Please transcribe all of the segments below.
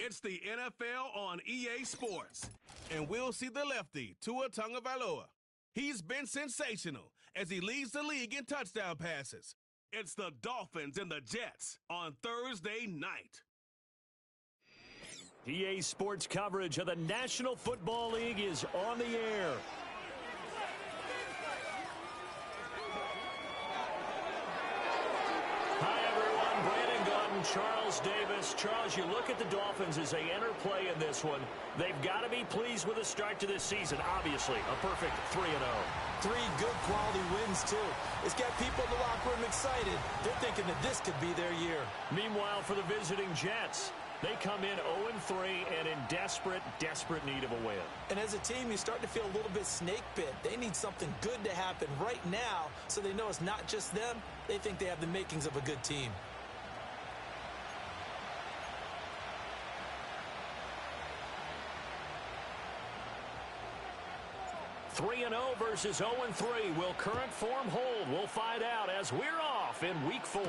It's the NFL on EA Sports, and we'll see the lefty, Tua Tagovailoa. He's been sensational as he leads the league in touchdown passes. It's the Dolphins and the Jets on Thursday night. EA Sports coverage of the National Football League is on the air. Charles Davis. Charles, you look at the Dolphins as they enter play in this one. They've got to be pleased with the start to this season. Obviously, a perfect 3-0. 3 good quality wins, too. It's got people in the locker room excited. They're thinking that this could be their year. Meanwhile, for the visiting Jets, they come in 0-3 and in desperate need of a win. And as a team, you start to feel a little bit snake bit. They need something good to happen right now so they know it's not just them. They think they have the makings of a good team. 3-0 versus 0-3. Will current form hold? We'll find out as we're off in Week 4.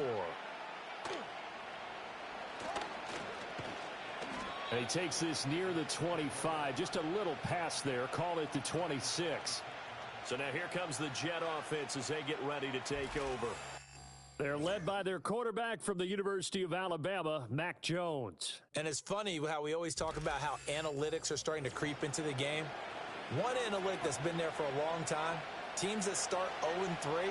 And he takes this near the 25. Just a little pass there. Call it the 26. So now here comes the Jet offense as they get ready to take over. They're led by their quarterback from the University of Alabama, Mac Jones. And it's funny how we always talk about how analytics are starting to creep into the game. One analytic that's been there for a long time, teams that start 0-3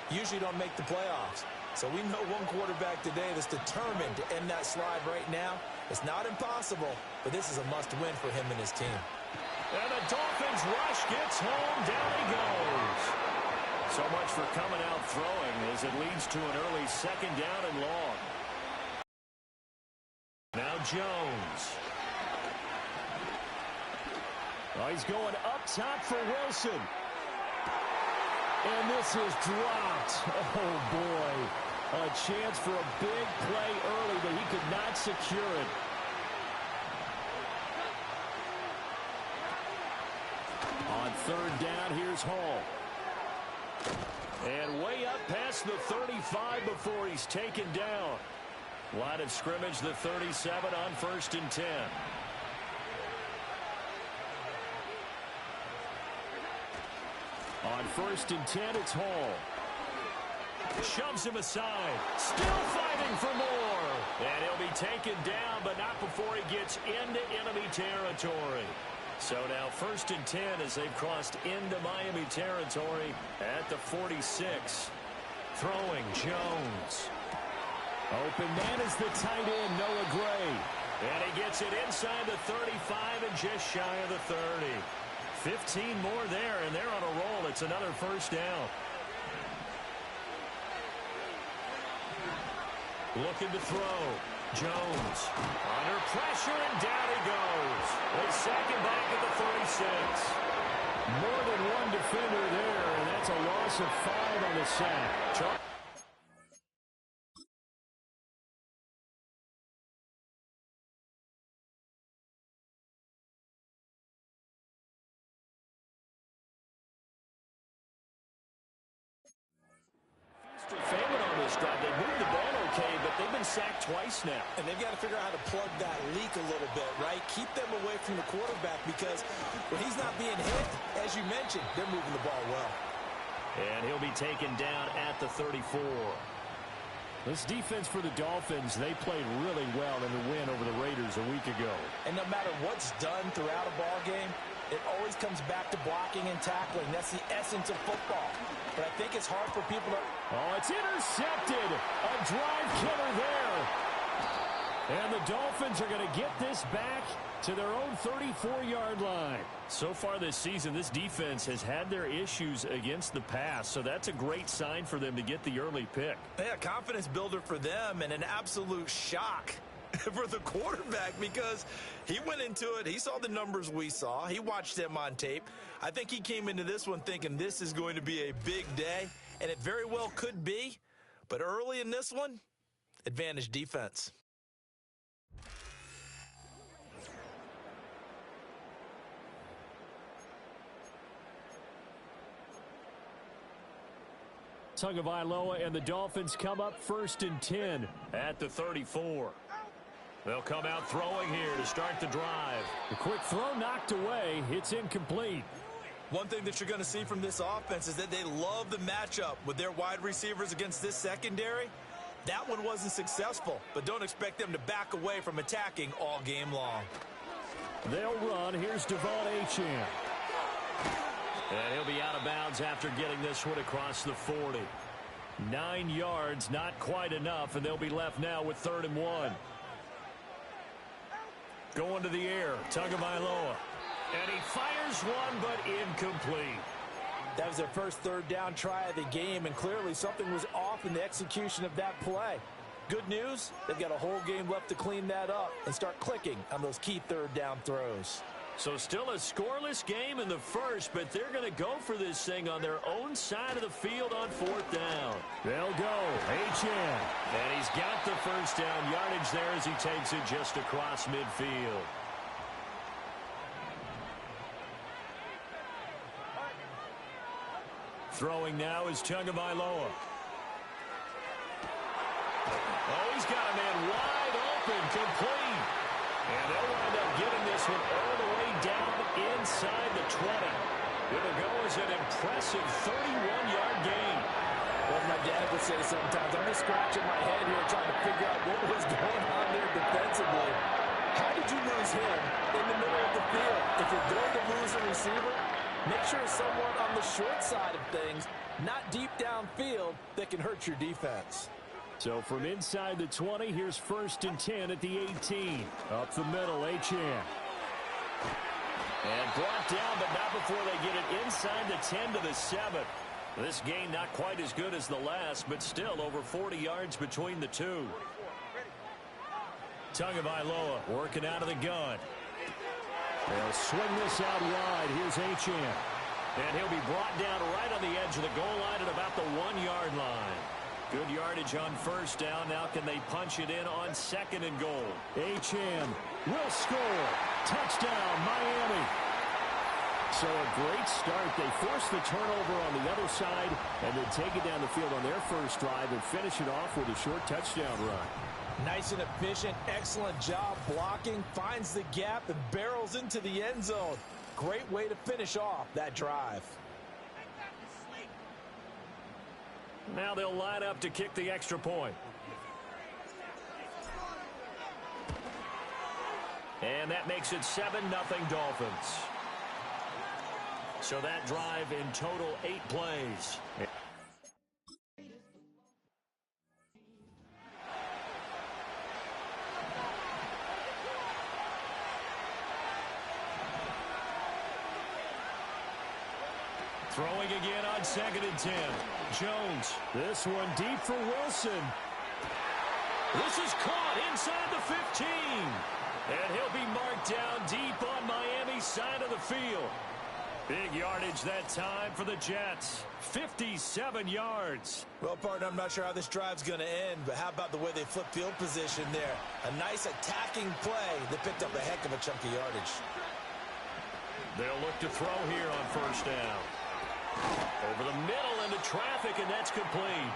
usually don't make the playoffs. So we know one quarterback today that's determined to end that slide right now. It's not impossible, but this is a must-win for him and his team. And the Dolphins rush gets home. Down he goes. So much for coming out throwing as it leads to an early second down and long. Now Jones. Oh, he's going up top for Wilson. And this is dropped. Oh, boy. A chance for a big play early, but he could not secure it. On third down, here's Hall. And way up past the 35 before he's taken down. Line of scrimmage, the 37 on 1st and 10. On 1st and 10, it's Hall. Shoves him aside. Still fighting for more. And he'll be taken down, but not before he gets into enemy territory. So now 1st and 10 as they've crossed into Miami territory at the 46. Throwing Jones. Open man is the tight end, Noah Gray. And he gets it inside the 35 and just shy of the 30. 15 more there, and they're on a roll. It's another first down. Looking to throw. Jones under pressure, and down he goes. They sack him back at the 36. More than one defender there, and that's a loss of 5 on the sack. They moved the ball okay, but they've been sacked twice now. And they've got to figure out how to plug that leak a little bit, right? Keep them away from the quarterback because when he's not being hit, as you mentioned, they're moving the ball well. And he'll be taken down at the 34. This defense for the Dolphins, they played really well in the win over the Raiders a week ago. And no matter what's done throughout a ball game, it always comes back to blocking and tackling. That's the essence of football. But I think it's hard for people to... Oh, it's intercepted. A drive killer there. And the Dolphins are going to get this back to their own 34-yard line. So far this season, this defense has had their issues against the pass, so that's a great sign for them to get the early pick. Yeah, confidence builder for them and an absolute shock for the quarterback because he went into it. He saw the numbers we saw. He watched them on tape. I think he came into this one thinking this is going to be a big day, and it very well could be. But early in this one, advantage defense. Tagovailoa and the Dolphins come up 1st and 10 at the 34. They'll come out throwing here to start the drive. The quick throw knocked away. It's incomplete. One thing that you're going to see from this offense is that they love the matchup with their wide receivers against this secondary. That one wasn't successful, but don't expect them to back away from attacking all game long. They'll run. Here's Devon Achane. And he'll be out of bounds after getting this one across the 40. 9 yards, not quite enough, and they'll be left now with 3rd and 1. Going to the air, Tagovailoa. And he fires one, but incomplete. That was their first 3rd down try of the game, and clearly something was off in the execution of that play. Good news, they've got a whole game left to clean that up and start clicking on those key 3rd down throws. So still a scoreless game in the first, but they're going to go for this thing on their own side of the field on 4th down. They'll go. Achane. And he's got the first down yardage there as he takes it just across midfield. Throwing now is Tagovailoa. Oh, he's got a man wide open, complete. And they'll wind up getting this one all the way down inside the 20. It'll go as an impressive 31-yard gain. Well, my dad would say sometimes, I'm just scratching my head here trying to figure out what was going on there defensively. How did you lose him in the middle of the field? If you're going to lose a receiver, make sure it's someone on the short side of things, not deep downfield, that can hurt your defense. So from inside the 20, here's 1st and 10 at the 18. Up the middle, Achane. And brought down, but not before they get it inside the 10 to the 7. This game not quite as good as the last, but still over 40 yards between the two. Tagovailoa working out of the gun. They'll swing this out wide. Here's Achane. And he'll be brought down right on the edge of the goal line at about the 1-yard line. Good yardage on 1st down. Now can they punch it in on 2nd and goal? Achane will score. Touchdown, Miami. So a great start. They force the turnover on the other side and then take it down the field on their first drive and finish it off with a short touchdown run. Nice and efficient, excellent job blocking, finds the gap and barrels into the end zone. Great way to finish off that drive. Now they'll line up to kick the extra point. And that makes it 7-0 Dolphins. So that drive in total 8 plays. Throwing again on 2nd and 10. Jones. This one deep for Wilson. This is caught inside the 15. And he'll be marked down deep on Miami's side of the field. Big yardage that time for the Jets. 57 yards. Well, partner, I'm not sure how this drive's going to end, but how about the way they flip field position there? A nice attacking play that picked up a heck of a chunk of yardage. They'll look to throw here on 1st down. Over the middle into traffic, and that's complete.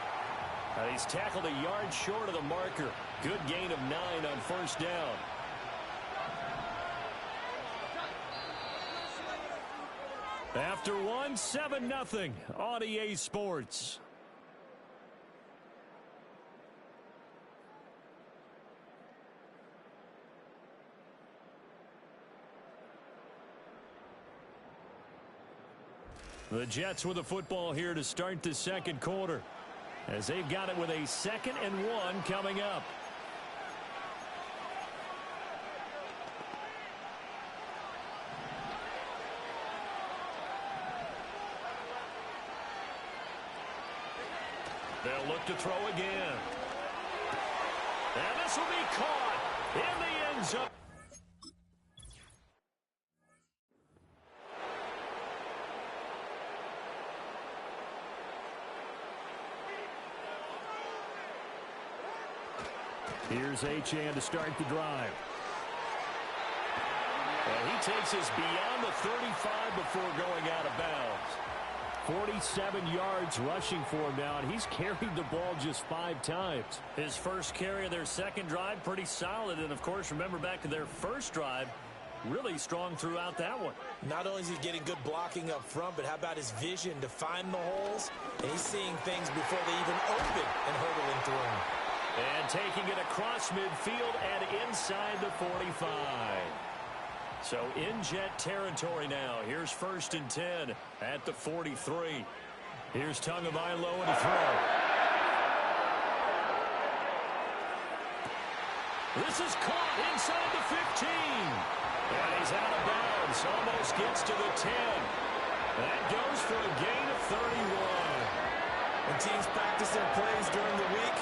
He's tackled a yard short of the marker. Good gain of 9 on 1st down. After 7-0 on EA Sports. The Jets with the football here to start the 2nd quarter, as they've got it with a 2nd and 1 coming up. They'll look to throw again. And this will be caught in the end zone. Here's Achane to start the drive. And he takes us beyond the 35 before going out of bounds. 47 yards rushing for him now, and he's carried the ball just 5 times. His first carry of their second drive, pretty solid. And, of course, remember back to their first drive, really strong throughout that one. Not only is he getting good blocking up front, but how about his vision to find the holes? And he's seeing things before they even open and hurdling through them. And taking it across midfield and inside the 45. So in Jet territory now. Here's 1st and 10 at the 43. Here's Tagovailoa to throw. This is caught inside the 15. And he's out of bounds. Almost gets to the 10. That goes for a gain of 31. When teams practice their plays during the week,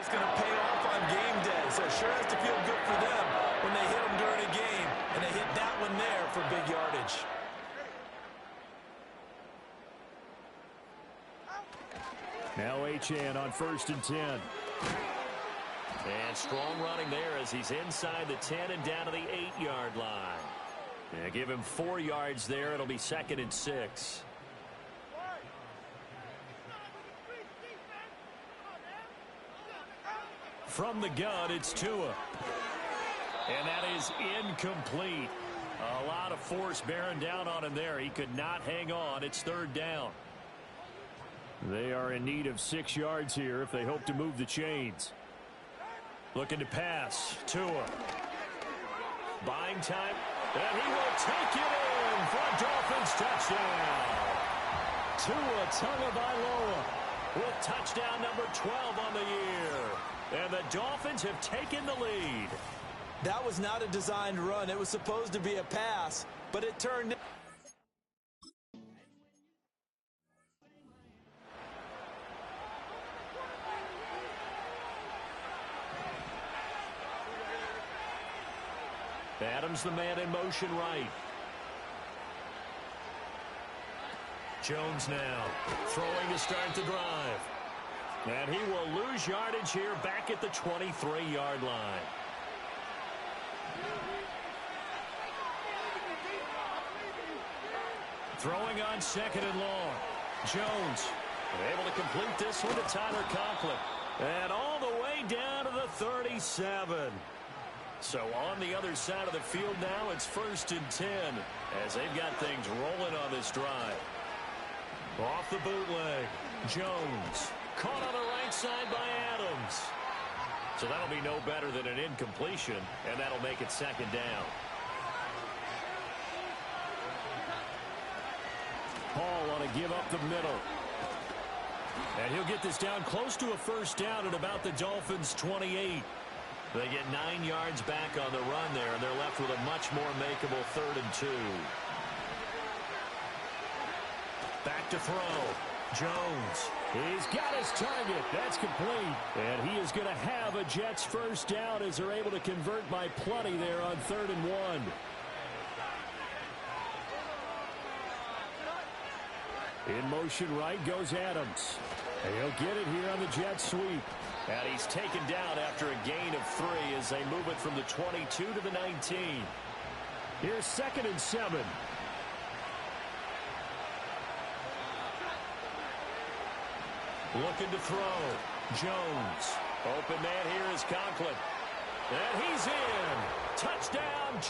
it's going to pay off on game day. So it sure has to feel good for them when they hit them during a game, and they hit that one there for big yardage. Now Achane on 1st and 10. And strong running there as he's inside the 10 and down to the 8-yard line. Yeah, give him 4 yards there. It'll be 2nd and 6. From the gun, it's Tua. And that is incomplete. A lot of force bearing down on him there. He could not hang on. It's 3rd down. They are in need of 6 yards here if they hope to move the chains. Looking to pass. Tua. Buying time. And he will take it in for a Dolphins touchdown. Tua Tagovailoa with touchdown number 12 on the year. And the Dolphins have taken the lead. That was not a designed run. It was supposed to be a pass, but it turned. Adams the man in motion right. Jones now throwing to start the drive. And he will lose yardage here back at the 23-yard line. Throwing on 2nd and long. Jones able to complete this one to Tyler Conklin. And all the way down to the 37. So on the other side of the field now, it's 1st and 10 as they've got things rolling on this drive. Off the bootleg, Jones. Caught on the right side by Adams. So that'll be no better than an incompletion, and that'll make it 2nd down. Hall on a give up the middle. And he'll get this down close to a 1st down at about the Dolphins' 28. They get 9 yards back on the run there, and they're left with a much more makeable 3rd and 2. Back to throw. Jones. He's got his target. That's complete. And he is going to have a Jets 1st down as they're able to convert by plenty there on 3rd and 1. In motion right goes Adams. And he'll get it here on the jet sweep. And he's taken down after a gain of 3 as they move it from the 22 to the 19. Here's 2nd and 7. Looking to throw. Jones. Open man here is Conklin. And he's in. Touchdown.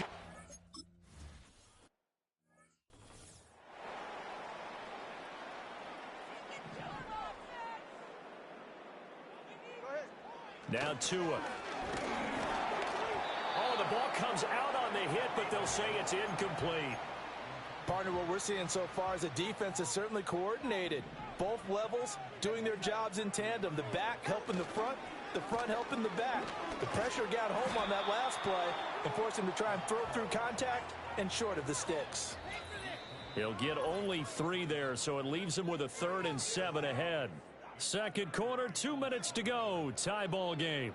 Now Tua. Oh, the ball comes out on the hit, but they'll say it's incomplete. Partner, what we're seeing so far is a defense is certainly coordinated. Both levels doing their jobs in tandem. The back helping the front helping the back. The pressure got home on that last play and forced him to try and throw through contact and short of the sticks. He'll get only 3 there, so it leaves him with a 3rd and 7 ahead. Second quarter, 2 minutes to go. Tie ball game.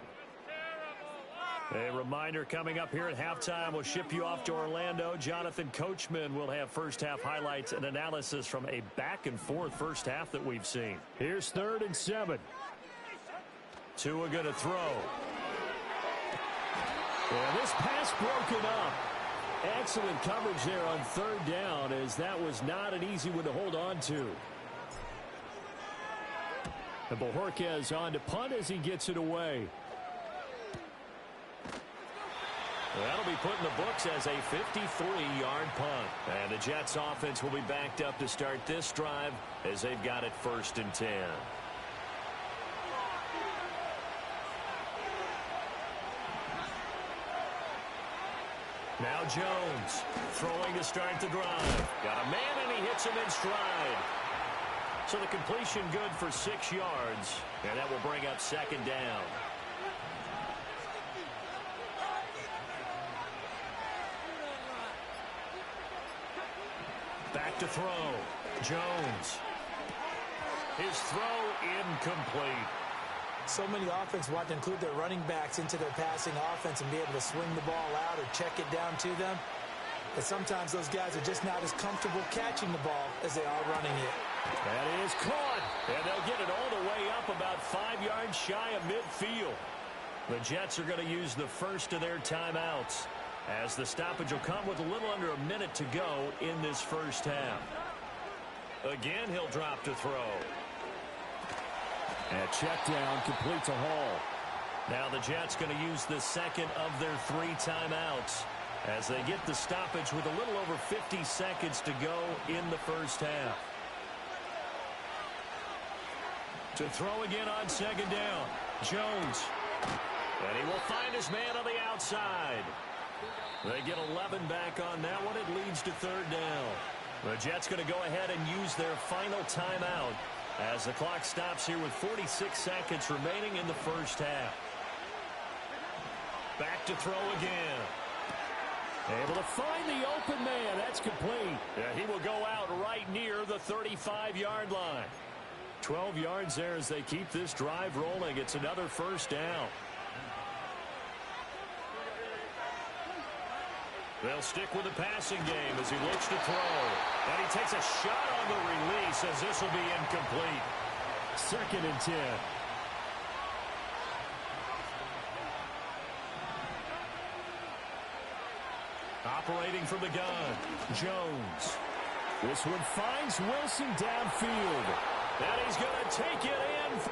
A reminder coming up here at halftime. We'll ship you off to Orlando. Jonathan Coachman will have first half highlights and analysis from a back-and-forth first half that we've seen. Here's 3rd and 7. Tua going to throw. And this pass broken up. Excellent coverage there on 3rd down, as that was not an easy one to hold on to. And Bojorquez on to punt as he gets it away. That'll be put in the books as a 53-yard punt. And the Jets offense will be backed up to start this drive as they've got it 1st and 10. Now Jones throwing to start the drive. Got a man and he hits him in stride. So the completion good for 6 yards. And that will bring up 2nd down. Back to throw. Jones. His throw incomplete. So many offenses want to include their running backs into their passing offense and be able to swing the ball out or check it down to them. But sometimes those guys are just not as comfortable catching the ball as they are running it. That is caught. And they'll get it all the way up about 5 yards shy of midfield. The Jets are going to use the first of their timeouts, as the stoppage will come with a little under a minute to go in this first half. Again, he'll drop to throw. And check down completes a haul. Now the Jets going to use the second of their 3 timeouts as they get the stoppage with a little over 50 seconds to go in the first half. To throw again on 2nd down. Jones. And he will find his man on the outside. They get 11 back on that one. It leads to 3rd down. The Jets going to go ahead and use their final timeout as the clock stops here with 46 seconds remaining in the first half. Back to throw again. Able to find the open man. That's complete. Yeah, he will go out right near the 35-yard line. 12 yards there as they keep this drive rolling. It's another first down. They'll stick with the passing game as he looks to throw. And he takes a shot on the release as this will be incomplete. 2nd and 10. Operating from the gun, Jones. This one finds Wilson downfield. And he's going to take it in.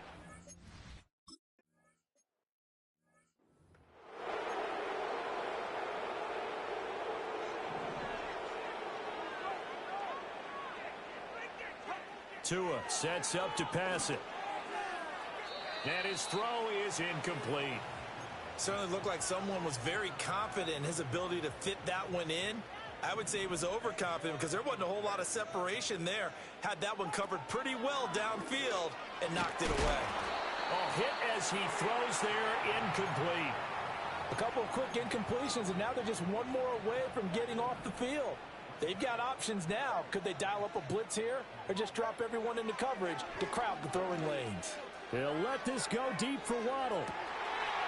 Tua sets up to pass it. And his throw is incomplete. Certainly looked like someone was very confident in his ability to fit that one in. I would say he was overconfident because there wasn't a whole lot of separation there. Had that one covered pretty well downfield and knocked it away. A hit as he throws there, incomplete. A couple of quick incompletions, and now they're just one more away from getting off the field. They've got options now. Could they dial up a blitz here or just drop everyone into coverage to crowd the throwing lanes? They'll let this go deep for Waddle.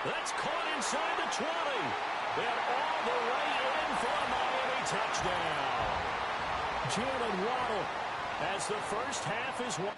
That's caught inside the 20. And all the way in for a Miami touchdown. Jalen Waddle as the first half is won.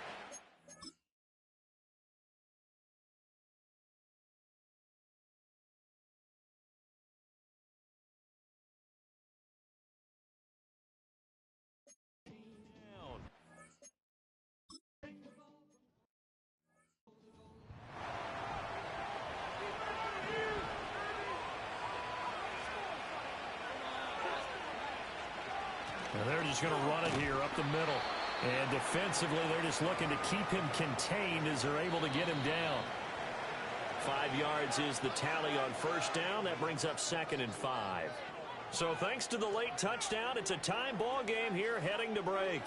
And they're just going to run it here up the middle. And defensively, they're just looking to keep him contained as they're able to get him down. 5 yards is the tally on first down. That brings up 2nd and 5. So thanks to the late touchdown, it's a time ball game here heading to break.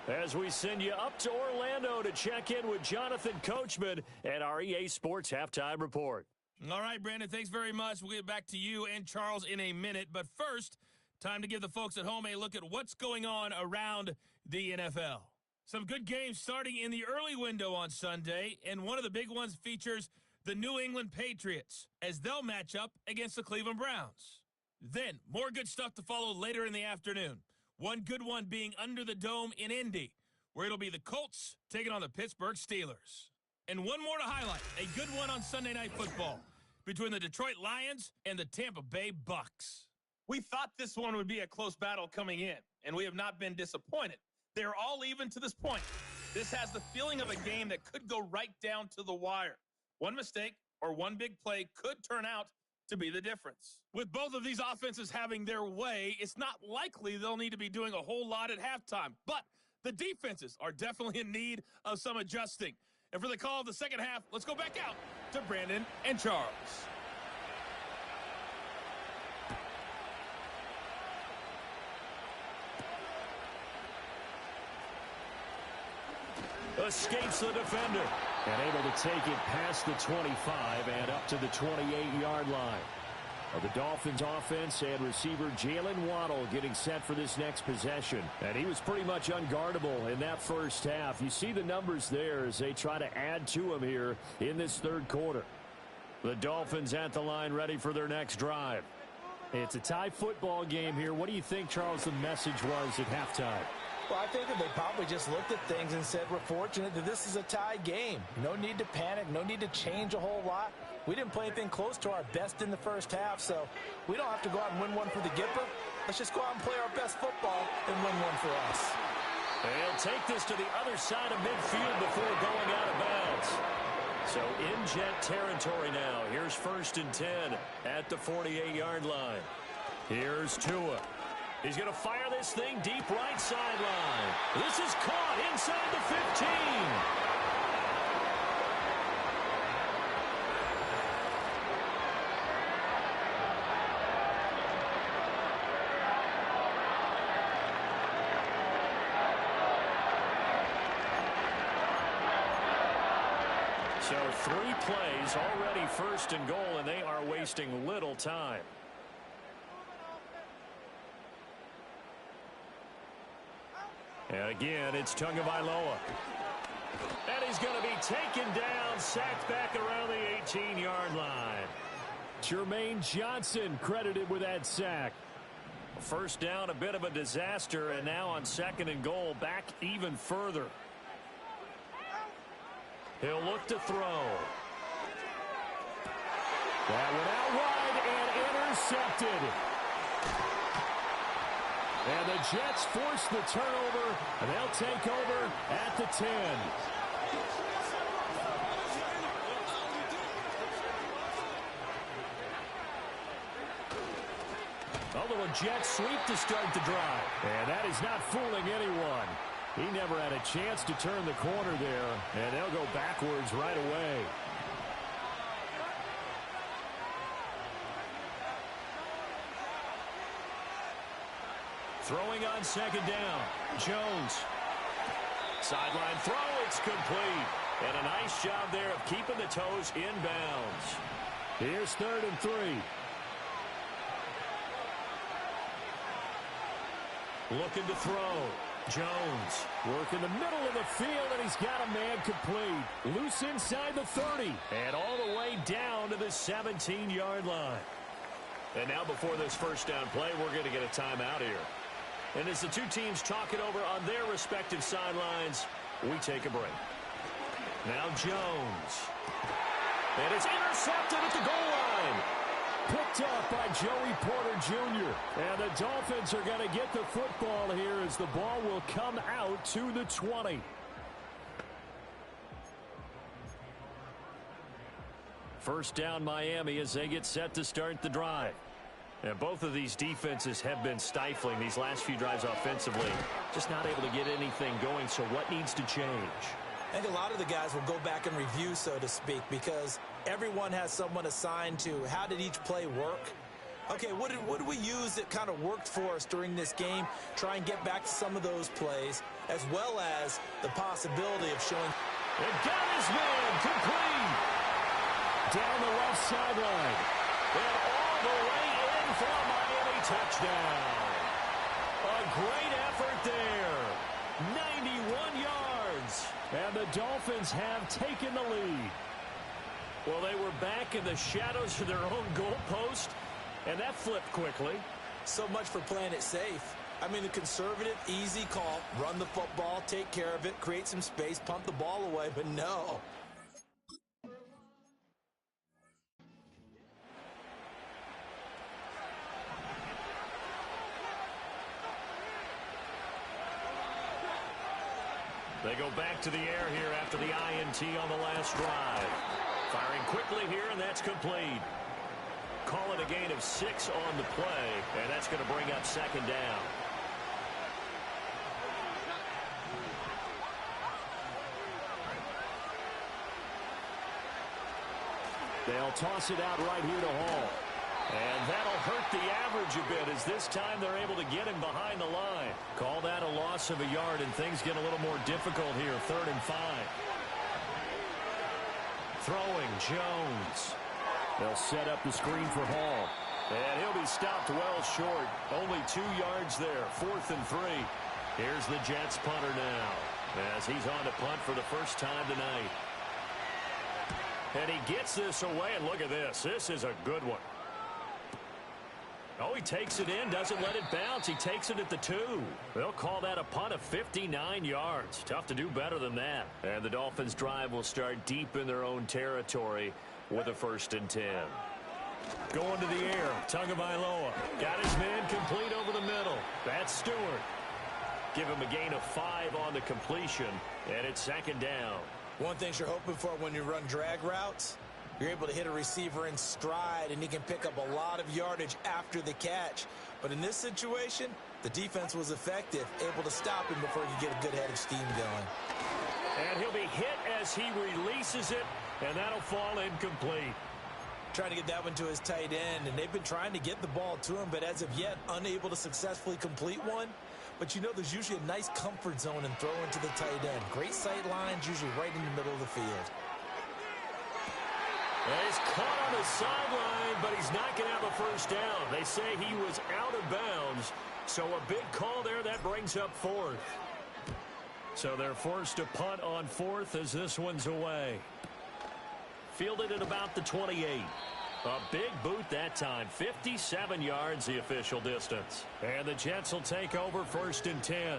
As we send you up to Orlando to check in with Jonathan Coachman at our EA Sports Halftime Report. All right, Brandon, thanks very much. We'll get back to you and Charles in a minute. But first, Time to give the folks at home a look at what's going on around the NFL. Some good games starting in the early window on Sunday, and one of the big ones features the New England Patriots as they'll match up against the Cleveland Browns. Then, more good stuff to follow later in the afternoon. One good one being under the dome in Indy, where it'll be the Colts taking on the Pittsburgh Steelers. And one more to highlight, a good one on Sunday Night Football between the Detroit Lions and the Tampa Bay Bucks. We thought this one would be a close battle coming in, and we have not been disappointed. They're all even to this point. This has the feeling of a game that could go right down to the wire. One mistake or one big play could turn out to be the difference. With both of these offenses having their way, it's not likely they'll need to be doing a whole lot at halftime. But the defenses are definitely in need of some adjusting. And for the call of the second half, let's go back out to Brandon and Charles. Escapes the defender. And able to take it past the 25 and up to the 28-yard line. The Dolphins offense and receiver Jalen Waddle getting set for this next possession. And he was pretty much unguardable in that first half. You see the numbers there as they try to add to him here in this third quarter. The Dolphins at the line ready for their next drive. It's a tie football game here. What do you think, Charles, the message was at halftime? Well, I think that they probably just looked at things and said, we're fortunate that this is a tie game. No need to panic. No need to change a whole lot. We didn't play anything close to our best in the first half, so we don't have to go out and win one for the Gipper. Let's just go out and play our best football and win one for us. They'll take this to the other side of midfield before going out of bounds. So in jet territory now. Here's 1st and 10 at the 48-yard line. Here's Tua. He's going to fire this thing deep right sideline. This is caught inside the 15. So 3 plays, already 1st and goal, and they are wasting little time. And again, it's Tagovailoa. And he's going to be taken down, sacked back around the 18-yard line. Jermaine Johnson credited with that sack. First down, a bit of a disaster, and now on 2nd and goal, back even further. He'll look to throw. That went out wide and intercepted. And the Jets force the turnover, and they'll take over at the 10. A little jet sweep to start the drive. And that is not fooling anyone. He never had a chance to turn the corner there, and they'll go backwards right away. Throwing on 2nd down. Jones. Sideline throw. It's complete. And a nice job there of keeping the toes in bounds. Here's 3rd and 3. Looking to throw. Jones. Work in the middle of the field, and he's got a man complete. Loose inside the 30. And all the way down to the 17-yard line. And now before this first down play, we're going to get a timeout here. And as the two teams talk it over on their respective sidelines, we take a break. Now Jones. And it's intercepted at the goal line. Picked up by Joey Porter Jr. And the Dolphins are going to get the football here as the ball will come out to the 20. First down Miami as they get set to start the drive. And both of these defenses have been stifling these last few drives offensively. Just not able to get anything going, so what needs to change? I think a lot of the guys will go back and review, so to speak, because everyone has someone assigned to how did each play work. Okay, what did we use that kind of worked for us during this game? Try and get back to some of those plays, as well as the possibility of showing. And got his man complete. Down the left sideline. And all the way in for a Miami touchdown. A great effort there. 91 yards. And the Dolphins have taken the lead. Well, they were back in the shadows of their own goalpost, and that flipped quickly. So much for playing it safe. I mean, the conservative, easy call, run the football, take care of it, create some space, pump the ball away, but no. They go back to the air here after the INT on the last drive. Firing quickly here, and that's complete. Call it a gain of 6 on the play, and that's going to bring up second down. They'll toss it out right here to Hall. And that'll hurt the average a bit as this time they're able to get him behind the line. Call that a loss of a yard, and things get a little more difficult here, 3rd and 5. Throwing, Jones. They'll set up the screen for Hall. And he'll be stopped well short. Only 2 yards there, 4th and 3. Here's the Jets punter now as he's on to punt for the first time tonight. And he gets this away, and look at this. This is a good one. Oh, he takes it in, doesn't let it bounce. He takes it at the 2. They'll call that a punt of 59 yards. Tough to do better than that. And the Dolphins' drive will start deep in their own territory with a 1st and 10. Going to the air, Tagovailoa. Got his man complete over the middle. That's Stewart. Give him a gain of 5 on the completion, and it's 2nd down. One thing you're hoping for when you run drag routes, you're able to hit a receiver in stride, and he can pick up a lot of yardage after the catch. But in this situation, the defense was effective, able to stop him before he could get a good head of steam going. And he'll be hit as he releases it, and that'll fall incomplete. Trying to get that one to his tight end, and they've been trying to get the ball to him, but as of yet, unable to successfully complete one. But you know there's usually a nice comfort zone in throwing to the tight end. Great sight lines, usually right in the middle of the field. And he's caught on the sideline, but he's not going to have a first down. They say he was out of bounds, so a big call there. That brings up 4th. So they're forced to punt on 4th as this one's away. Fielded at about the 28. A big boot that time. 57 yards the official distance. And the Jets will take over 1st and 10.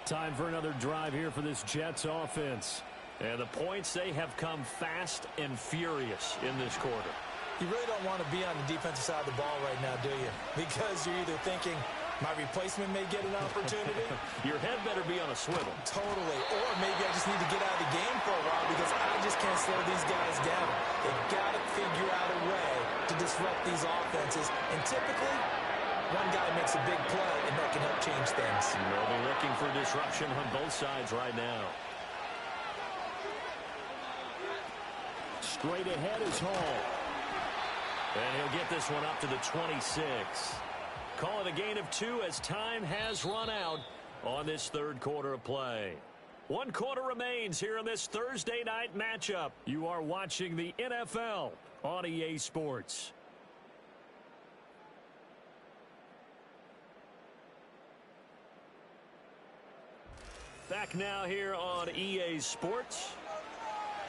Time for another drive here for this Jets offense. And the points, they have come fast and furious in this quarter. You really don't want to be on the defensive side of the ball right now, do you? Because you're either thinking, my replacement may get an opportunity. Your head better be on a swivel. Totally. Or maybe I just need to get out of the game for a while because I just can't slow these guys down. They've got to figure out a way to disrupt these offenses. And typically, one guy makes a big play, and that can help change things. They'll be looking for disruption on both sides right now. Straight ahead is Hall. And he'll get this one up to the 26. Call it a gain of 2 as time has run out on this 3rd quarter of play. 1 quarter remains here in this Thursday night matchup. You are watching the NFL on EA Sports. Back now here on EA Sports.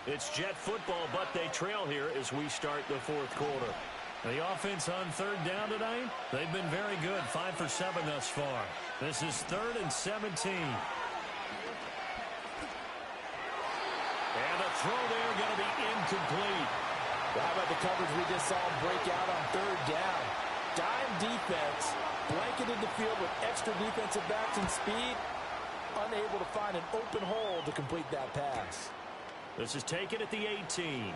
It's Jet football, but they trail here as we start the 4th quarter. The offense on 3rd down tonight, they've been very good, 5 for 7 thus far. This is 3rd and 17. And the throw there going to be incomplete. Well, how about the coverage we just saw break out on 3rd down? Dime defense, blanketed the field with extra defensive backs and speed, unable to find an open hole to complete that pass. This is taken at the 18.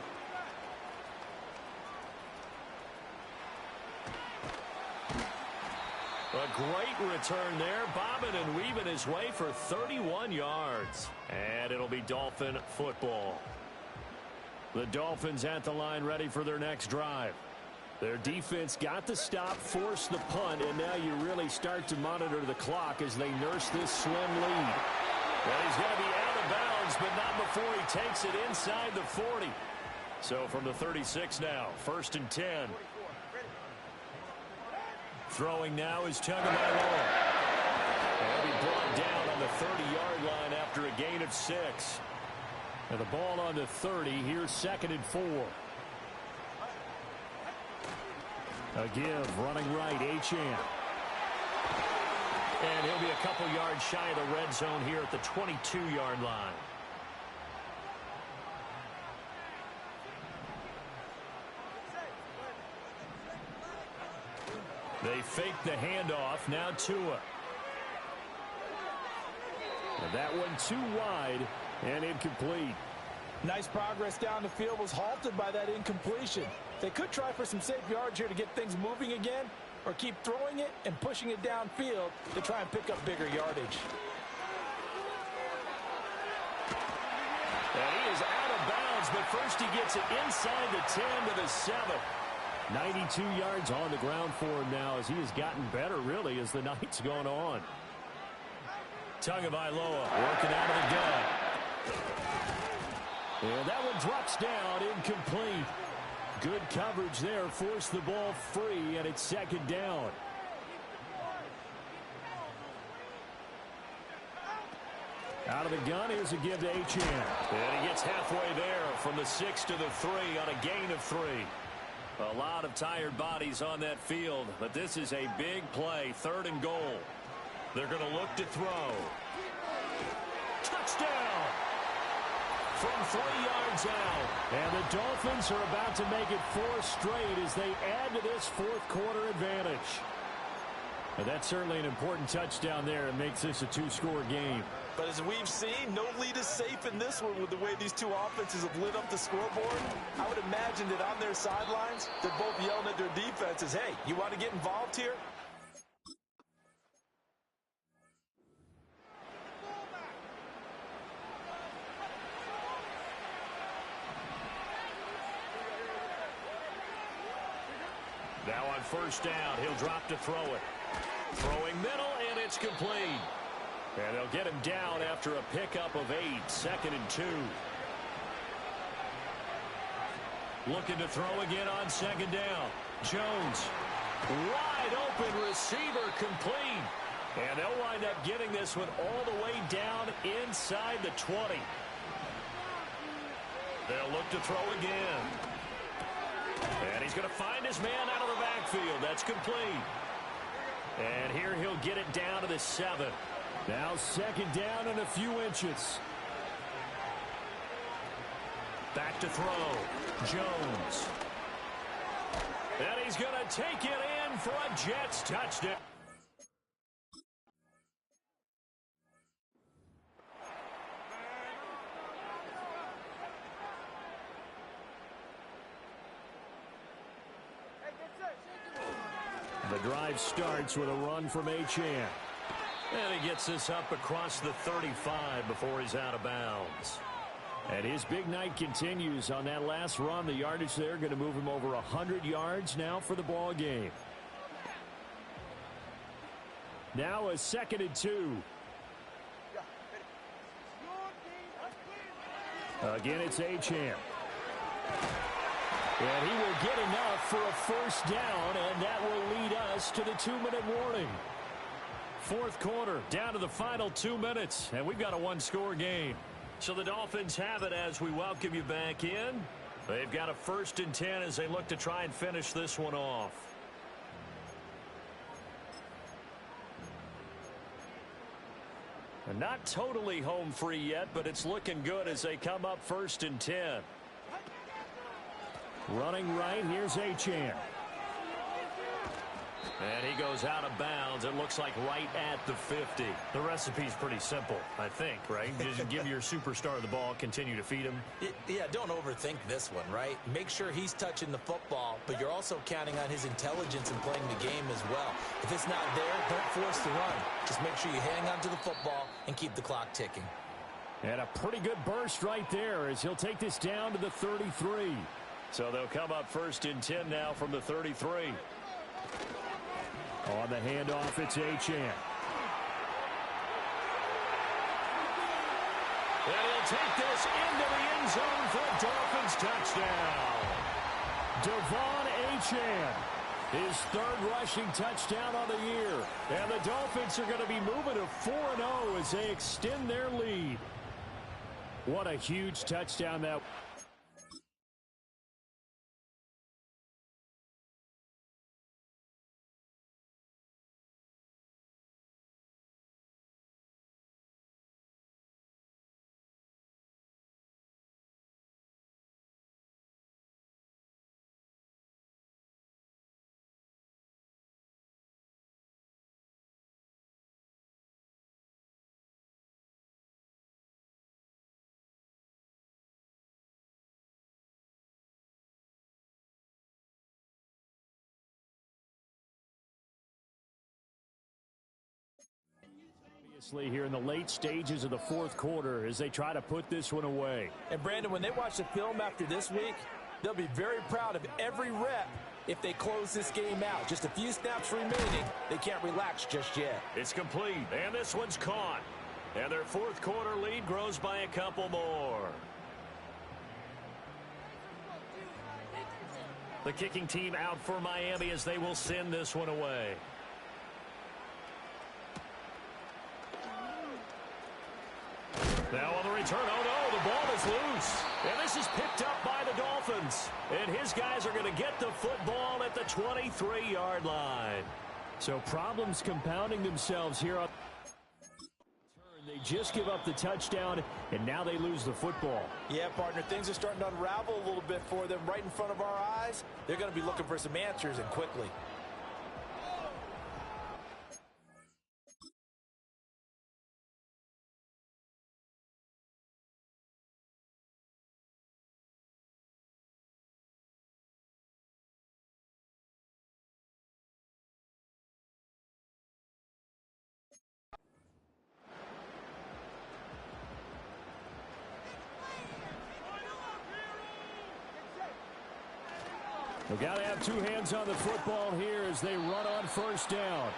A great return there, bobbing and weaving his way for 31 yards. And it'll be Dolphin football. The Dolphins at the line ready for their next drive. Their defense got the stop, forced the punt, and now you really start to monitor the clock as they nurse this slim lead. Well, he's going to be out of bounds, but not before he takes it inside the 40. So from the 36 now, 1st and 10. Throwing now is Tagovailoa. the 30-yard line after a gain of 6. And the ball on the 30. Here's 2nd and 4. A give, running right, Achane. And he'll be a couple yards shy of the red zone here at the 22-yard line. They fake the handoff. Now Tua. And that one too wide and incomplete. Nice progress down the field was halted by that incompletion. They could try for some safe yards here to get things moving again, or keep throwing it and pushing it downfield to try and pick up bigger yardage. And he is out of bounds, but first he gets it inside the 10 to the 7. 92 yards on the ground for him now as he has gotten better, really, as the night's gone on. Tagovailoa working out of the gun. And that one drops down, incomplete. Good coverage there, forced the ball free, and it's 2nd down. Out of the gun, here's a give to Achane. And he gets halfway there from the 6 to the 3 on a gain of 3. A lot of tired bodies on that field, but this is a big play, 3rd and goal. They're going to look to throw. Touchdown! From 3 yards out. And the Dolphins are about to make it 4 straight as they add to this 4th quarter advantage. And that's certainly an important touchdown there and makes this a 2-score game. But as we've seen, no lead is safe in this one with the way these two offenses have lit up the scoreboard. I would imagine that on their sidelines, they're both yelling at their defenses, hey, you want to get involved here? Now on 1st down, he'll drop to throw it. Throwing middle, and it's complete. And they'll get him down after a pickup of 8, 2nd and 2. Looking to throw again on 2nd down. Jones, wide open receiver, complete. And they'll wind up getting this one all the way down inside the 20. They'll look to throw again. And he's going to find his man out of the backfield. That's complete. And here he'll get it down to the 7. Now 2nd down and a few inches. Back to throw. Jones. And he's going to take it in for a Jets touchdown. The drive starts with a run from Achane. And he gets this up across the 35 before he's out of bounds. And his big night continues on that last run. The yardage there going to move him over 100 yards now for the ball game. Now a 2nd and 2. Again, it's Achane. And he will get enough for a 1st down, and that will lead us to the 2-minute warning. 4th quarter, down to the final 2 minutes, and we've got a 1-score game. So the Dolphins have it as we welcome you back in. They've got a 1st and 10 as they look to try and finish this one off. And not totally home free yet, but it's looking good as they come up 1st and 10. Running right, here's Achane. And he goes out of bounds. It looks like right at the 50. The recipe's pretty simple, I think, right? Just give your superstar the ball, continue to feed him. Yeah, don't overthink this one, right? Make sure he's touching the football, but you're also counting on his intelligence in playing the game as well. If it's not there, don't force the run. Just make sure you hang on to the football and keep the clock ticking. And a pretty good burst right there as he'll take this down to the 33. So they'll come up 1st and 10 now from the 33. On the handoff, it's Achane. And he'll take this into the end zone for a Dolphins touchdown. Devon Achane. His third rushing touchdown on the year. And the Dolphins are going to be moving to 4-0 as they extend their lead. What a huge touchdown that was. Here in the late stages of the fourth quarter as they try to put this one away. And Brandon, when they watch the film after this week, they'll be very proud of every rep if they close this game out. Just a few snaps remaining. They can't relax just yet. It's complete, and this one's caught. And their fourth quarter lead grows by a couple more. The kicking team out for Miami as they will send this one away. Now on the return, oh no, the ball is loose. And this is picked up by the Dolphins. And his guys are going to get the football at the 23-yard line. So problems compounding themselves here. They just give up the touchdown, and now they lose the football. Yeah, partner, things are starting to unravel a little bit for them right in front of our eyes. They're going to be looking for some answers, and quickly. They've got to have two hands on the football here as they run on first down.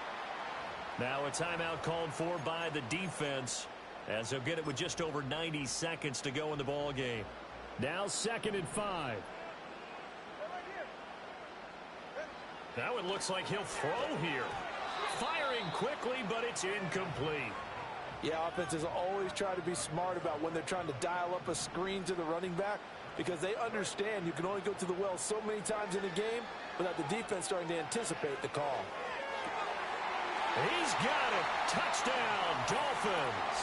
Now a timeout called for by the defense as they'll get it with just over 90 seconds to go in the ball game. Now 2nd and 5. Now it looks like he'll throw here. Firing quickly, but it's incomplete. Yeah, offenses always try to be smart about when they're trying to dial up a screen to the running back, because they understand you can only go to the well so many times in a game without the defense starting to anticipate the call. He's got it. Touchdown, Dolphins.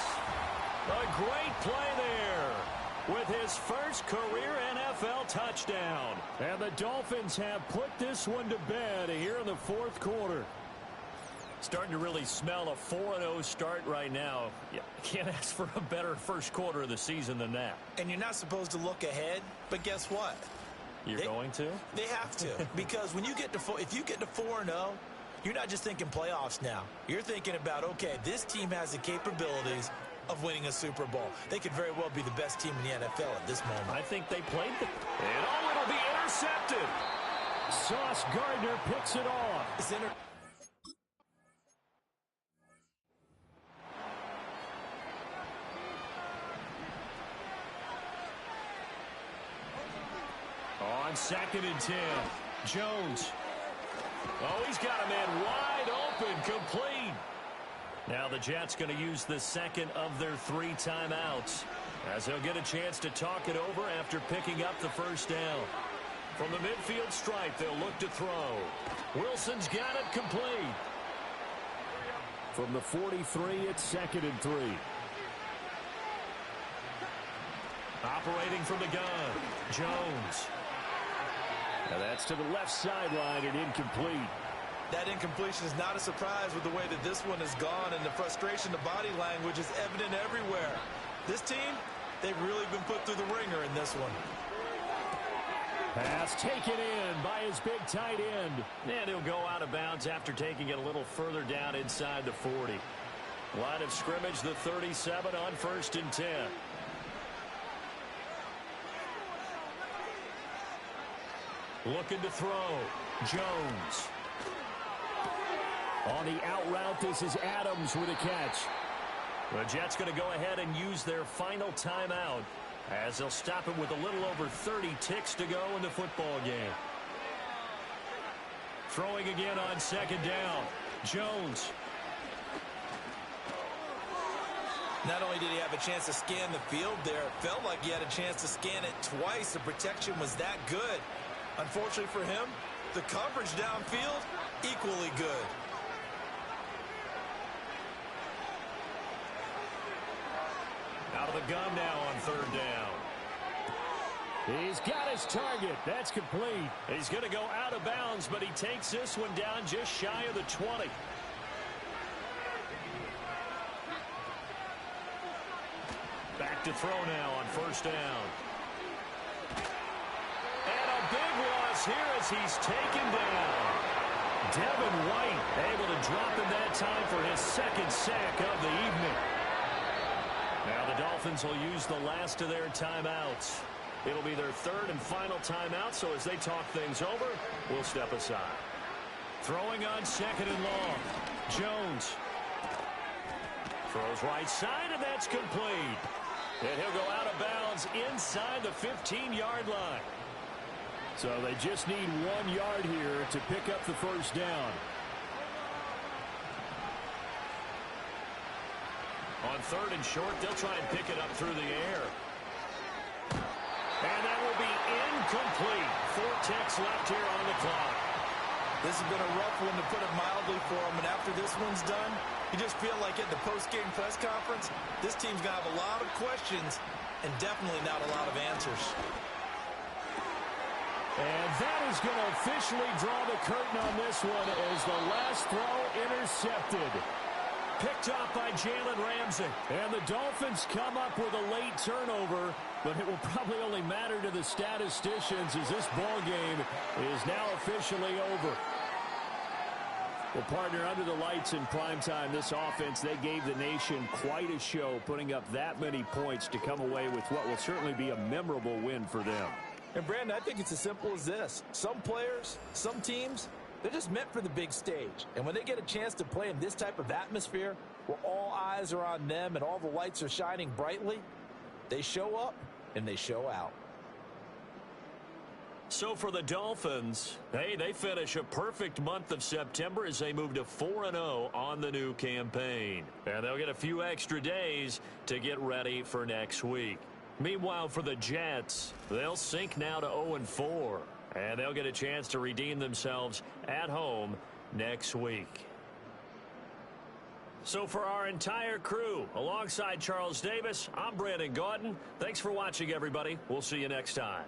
A great play there with his first career NFL touchdown. And the Dolphins have put this one to bed here in the fourth quarter. Starting to really smell a 4-0 start right now. Yeah, can't ask for a better first quarter of the season than that. And you're not supposed to look ahead, but guess what? You're going to? They have to, because when you get to if you get to 4-0, you're not just thinking playoffs now. You're thinking about, okay, this team has the capabilities of winning a Super Bowl. They could very well be the best team in the NFL at this moment. I think they played the... And oh, it'll be intercepted. Sauce Gardner picks it off. On 2nd and 10, Jones. Oh, he's got a man wide open, complete. Now the Jets going to use the second of their 3 timeouts as they'll get a chance to talk it over after picking up the first down. From the midfield stripe, they'll look to throw. Wilson's got it complete. From the 43, it's 2nd and 3. Operating from the gun, Jones. Now that's to the left sideline and incomplete. That incompletion is not a surprise with the way that this one has gone, and the frustration, the body language is evident everywhere. This team, they've really been put through the ringer in this one. Pass taken in by his big tight end. And he'll go out of bounds after taking it a little further down inside the 40. Line of scrimmage, the 37 on 1st and 10. Looking to throw. Jones. On the out route, this is Adams with a catch. The Jets going to go ahead and use their final timeout as they'll stop it with a little over 30 ticks to go in the football game. Throwing again on second down. Jones. Not only did he have a chance to scan the field there, it felt like he had a chance to scan it twice. The protection was that good. Unfortunately for him, the coverage downfield, equally good. Out of the gun now on third down. He's got his target. That's complete. He's going to go out of bounds, but he takes this one down just shy of the 20. Back to throw now on first down. And a big loss here as he's taken down. Devin White able to drop him that time for his second sack of the evening. Now the Dolphins will use the last of their timeouts. It'll be their third and final timeout, so as they talk things over, we'll step aside. Throwing on second and long. Jones. Throws right side, and that's complete. And he'll go out of bounds inside the 15-yard line. So they just need 1 yard here to pick up the first down. On third and short, they'll try and pick it up through the air. And that will be incomplete. 4 ticks left here on the clock. This has been a rough one, to put it mildly, for him. And after this one's done, you just feel like at the post-game press conference, this team's going to have a lot of questions and definitely not a lot of answers. And that is going to officially draw the curtain on this one as the last throw intercepted. Picked off by Jalen Ramsey. And the Dolphins come up with a late turnover, but it will probably only matter to the statisticians as this ball game is now officially over. Well, partner, under the lights in primetime, this offense, they gave the nation quite a show, putting up that many points to come away with what will certainly be a memorable win for them. And, Brandon, I think it's as simple as this. Some players, some teams, they're just meant for the big stage. And when they get a chance to play in this type of atmosphere where all eyes are on them and all the lights are shining brightly, they show up and they show out. So for the Dolphins, hey, they finish a perfect month of September as they move to 4-0 on the new campaign. And they'll get a few extra days to get ready for next week. Meanwhile, for the Jets, they'll sink now to 0-4. And they'll get a chance to redeem themselves at home next week. So for our entire crew, alongside Charles Davis, I'm Brandon Gaudin. Thanks for watching, everybody. We'll see you next time.